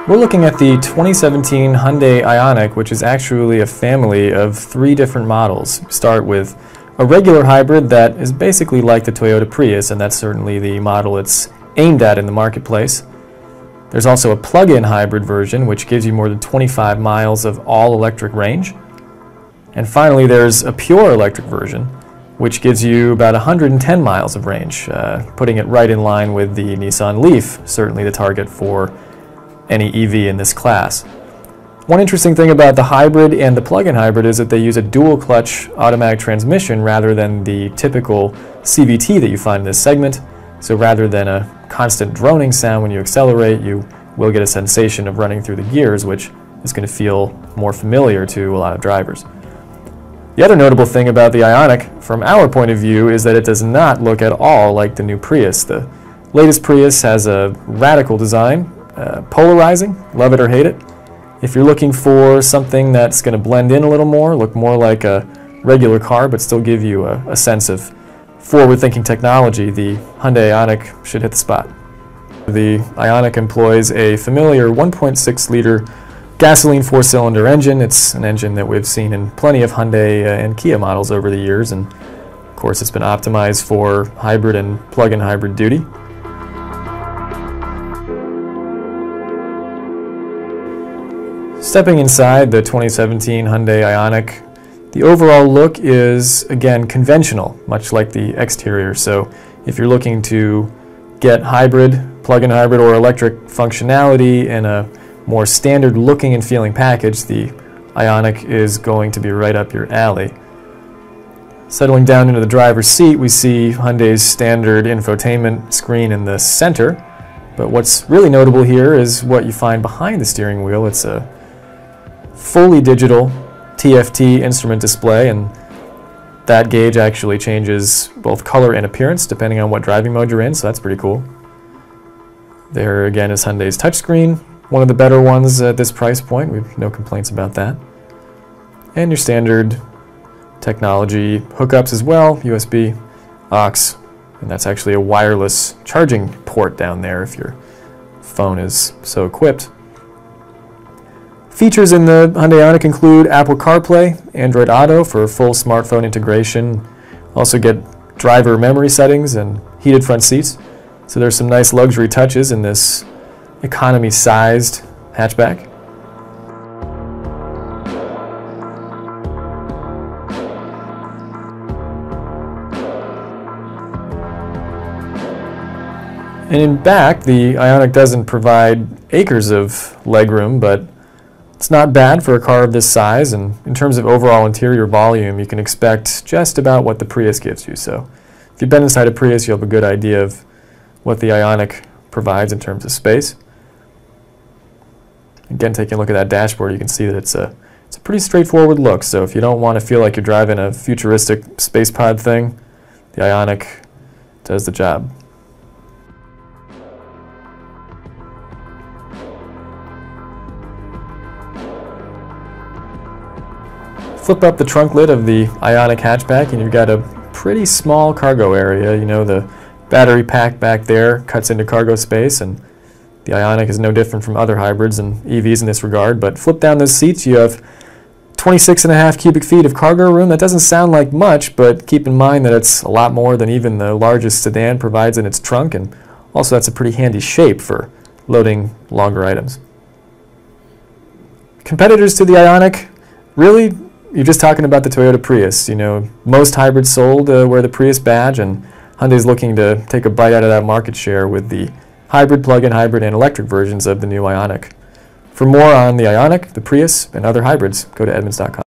We're looking at the 2017 Hyundai Ioniq, which is actually a family of 3 different models. Start with a regular hybrid that is basically like the Toyota Prius, and that's certainly the model it's aimed at in the marketplace. There's also a plug-in hybrid version, which gives you more than 25 miles of all-electric range. And finally, there's a pure electric version, which gives you about 110 miles of range, putting it right in line with the Nissan Leaf, certainly the target for any EV in this class. One interesting thing about the hybrid and the plug-in hybrid is that they use a dual-clutch automatic transmission rather than the typical CVT that you find in this segment. So rather than a constant droning sound when you accelerate, you will get a sensation of running through the gears, which is going to feel more familiar to a lot of drivers. The other notable thing about the Ioniq, from our point of view, is that it does not look at all like the new Prius. The latest Prius has a radical design, polarizing, love it or hate it. If you're looking for something that's going to blend in a little more, look more like a regular car, but still give you a sense of forward-thinking technology, the Hyundai Ioniq should hit the spot. The Ioniq employs a familiar 1.6-liter gasoline 4-cylinder engine. It's an engine that we've seen in plenty of Hyundai and Kia models over the years, and of course it's been optimized for hybrid and plug-in hybrid duty. Stepping inside the 2017 Hyundai Ioniq, the overall look is, again, conventional, much like the exterior. So if you're looking to get hybrid, plug-in hybrid, or electric functionality in a more standard looking and feeling package, the Ioniq is going to be right up your alley. Settling down into the driver's seat, we see Hyundai's standard infotainment screen in the center. But what's really notable here is what you find behind the steering wheel. It's a fully digital TFT instrument display, and that gauge actually changes both color and appearance depending on what driving mode you're in, so that's pretty cool. There again is Hyundai's touchscreen, one of the better ones at this price point. We have no complaints about that. And your standard technology hookups as well, USB, aux, and that's actually a wireless charging port down there if your phone is so equipped. Features in the Hyundai Ioniq include Apple CarPlay, Android Auto for full smartphone integration. Also get driver memory settings and heated front seats. So there's some nice luxury touches in this economy-sized hatchback. And in back, the Ioniq doesn't provide acres of legroom, but it's not bad for a car of this size, and in terms of overall interior volume, you can expect just about what the Prius gives you. So if you've been inside a Prius, you'll have a good idea of what the Ioniq provides in terms of space. Again, taking a look at that dashboard, you can see that it's a pretty straightforward look. So if you don't want to feel like you're driving a futuristic space pod thing, the Ioniq does the job. Flip up the trunk lid of the Ioniq hatchback and you've got a pretty small cargo area. You know, the battery pack back there cuts into cargo space, and the Ioniq is no different from other hybrids and EVs in this regard. But flip down those seats, you have 26.5 cubic feet of cargo room. That doesn't sound like much, but keep in mind that it's a lot more than even the largest sedan provides in its trunk, and also that's a pretty handy shape for loading longer items. Competitors to the Ioniq, really, you're just talking about the Toyota Prius. You know, most hybrids sold wear the Prius badge, and Hyundai's looking to take a bite out of that market share with the hybrid, plug-in hybrid, and electric versions of the new Ioniq. For more on the Ioniq, the Prius, and other hybrids, go to Edmunds.com.